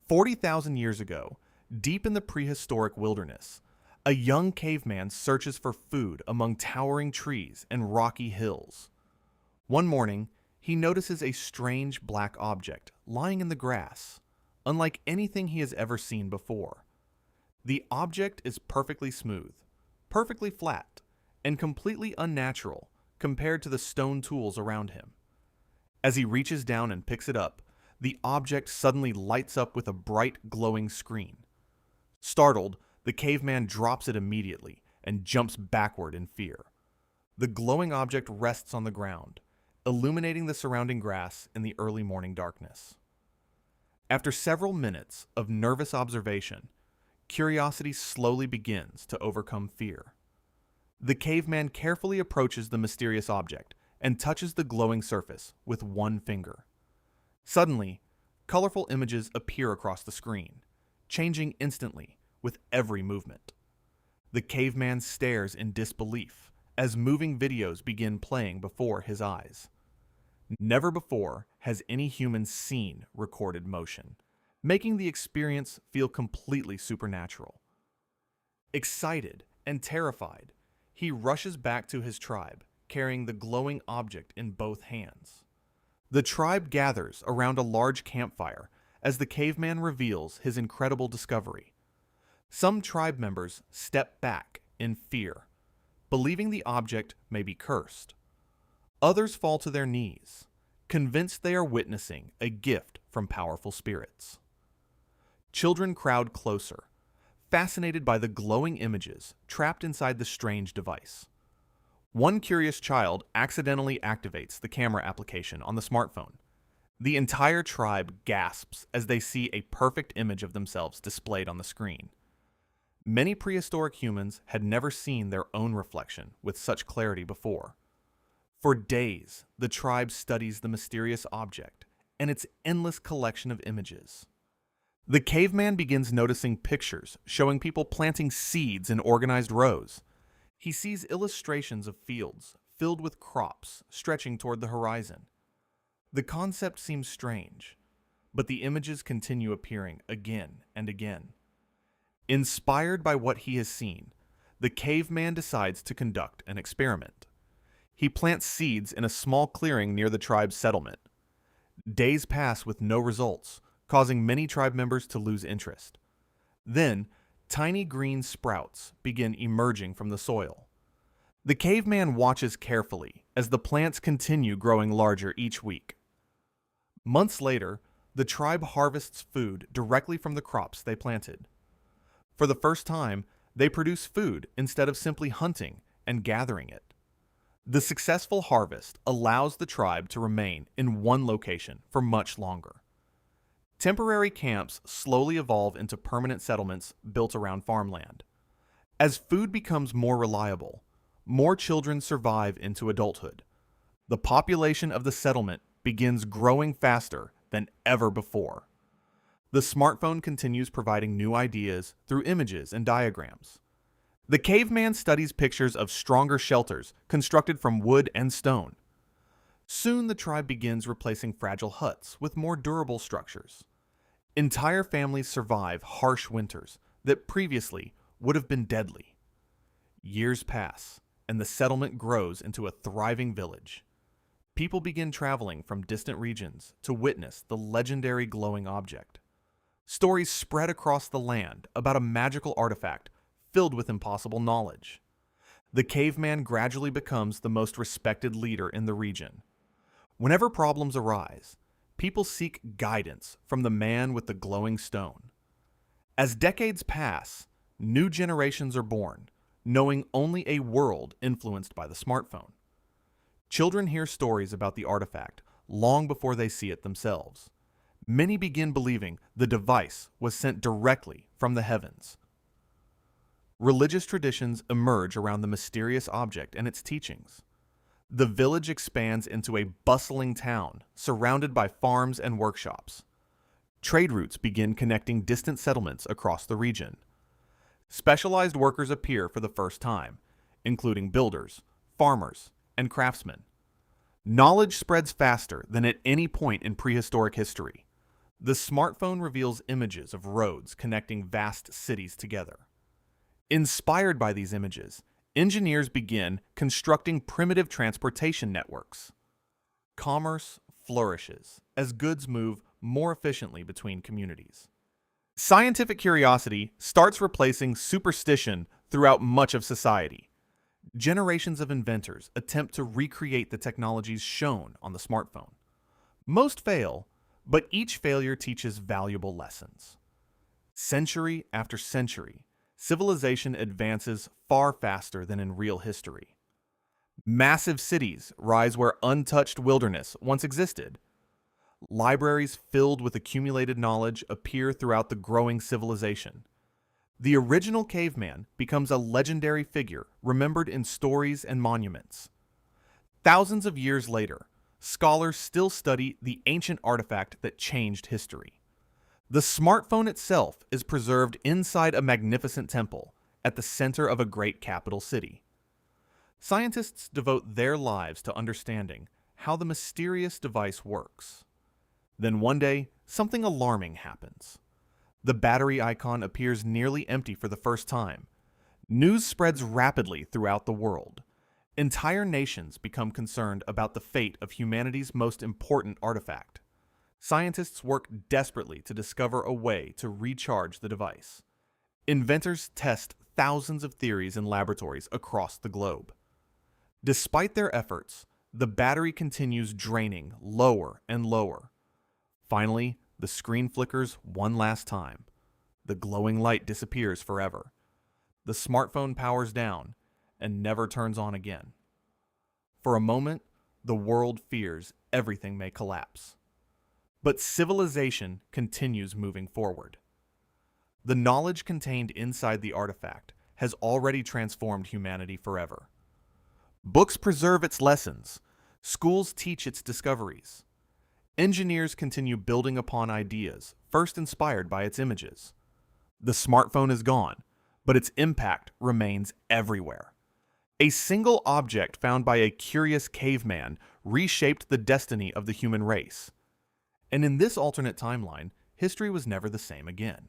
40,000 years ago, deep in the prehistoric wilderness, a young caveman searches for food among towering trees and rocky hills. One morning, he notices a strange black object lying in the grass, unlike anything he has ever seen before. The object is perfectly smooth, perfectly flat, and completely unnatural compared to the stone tools around him. As he reaches down and picks it up, the object suddenly lights up with a bright, glowing screen. Startled, the caveman drops it immediately and jumps backward in fear. The glowing object rests on the ground, illuminating the surrounding grass in the early morning darkness. After several minutes of nervous observation, curiosity slowly begins to overcome fear. The caveman carefully approaches the mysterious object and touches the glowing surface with one finger. Suddenly, colorful images appear across the screen, changing instantly with every movement. The caveman stares in disbelief as moving videos begin playing before his eyes. Never before has any human seen recorded motion, making the experience feel completely supernatural. Excited and terrified, he rushes back to his tribe, carrying the glowing object in both hands. The tribe gathers around a large campfire as the caveman reveals his incredible discovery. Some tribe members step back in fear, believing the object may be cursed. Others fall to their knees, convinced they are witnessing a gift from powerful spirits. Children crowd closer, fascinated by the glowing images trapped inside the strange device. One curious child accidentally activates the camera application on the smartphone. The entire tribe gasps as they see a perfect image of themselves displayed on the screen. Many prehistoric humans had never seen their own reflection with such clarity before. For days, the tribe studies the mysterious object and its endless collection of images. The caveman begins noticing pictures showing people planting seeds in organized rows. He sees illustrations of fields filled with crops stretching toward the horizon. The concept seems strange, but the images continue appearing again and again. Inspired by what he has seen, the caveman decides to conduct an experiment. He plants seeds in a small clearing near the tribe's settlement. Days pass with no results, causing many tribe members to lose interest. Then, tiny green sprouts begin emerging from the soil. The caveman watches carefully as the plants continue growing larger each week. Months later, the tribe harvests food directly from the crops they planted. For the first time, they produce food instead of simply hunting and gathering it. The successful harvest allows the tribe to remain in one location for much longer. Temporary camps slowly evolve into permanent settlements built around farmland. As food becomes more reliable, more children survive into adulthood. The population of the settlement begins growing faster than ever before. The smartphone continues providing new ideas through images and diagrams. The caveman studies pictures of stronger shelters constructed from wood and stone. Soon the tribe begins replacing fragile huts with more durable structures. Entire families survive harsh winters that previously would have been deadly. Years pass, and the settlement grows into a thriving village. People begin traveling from distant regions to witness the legendary glowing object. Stories spread across the land about a magical artifact filled with impossible knowledge. The caveman gradually becomes the most respected leader in the region. Whenever problems arise, people seek guidance from the man with the glowing stone. As decades pass, new generations are born, knowing only a world influenced by the smartphone. Children hear stories about the artifact long before they see it themselves. Many begin believing the device was sent directly from the heavens. Religious traditions emerge around the mysterious object and its teachings. The village expands into a bustling town surrounded by farms and workshops. Trade routes begin connecting distant settlements across the region. Specialized workers appear for the first time, including builders, farmers, and craftsmen. Knowledge spreads faster than at any point in prehistoric history. The smartphone reveals images of roads connecting vast cities together. Inspired by these images, engineers begin constructing primitive transportation networks. Commerce flourishes as goods move more efficiently between communities. Scientific curiosity starts replacing superstition throughout much of society. Generations of inventors attempt to recreate the technologies shown on the smartphone. Most fail, but each failure teaches valuable lessons. Century after century, civilization advances far faster than in real history. Massive cities rise where untouched wilderness once existed. Libraries filled with accumulated knowledge appear throughout the growing civilization. The original caveman becomes a legendary figure remembered in stories and monuments. Thousands of years later, scholars still study the ancient artifact that changed history. The smartphone itself is preserved inside a magnificent temple at the center of a great capital city. Scientists devote their lives to understanding how the mysterious device works. Then one day, something alarming happens. The battery icon appears nearly empty for the first time. News spreads rapidly throughout the world. Entire nations become concerned about the fate of humanity's most important artifact. Scientists work desperately to discover a way to recharge the device. Inventors test thousands of theories in laboratories across the globe. Despite their efforts, the battery continues draining lower and lower. Finally, the screen flickers one last time. The glowing light disappears forever. The smartphone powers down and never turns on again. For a moment, the world fears everything may collapse. But civilization continues moving forward. The knowledge contained inside the artifact has already transformed humanity forever. Books preserve its lessons. Schools teach its discoveries. Engineers continue building upon ideas first inspired by its images. The smartphone is gone, but its impact remains everywhere. A single object found by a curious caveman reshaped the destiny of the human race. And in this alternate timeline, history was never the same again.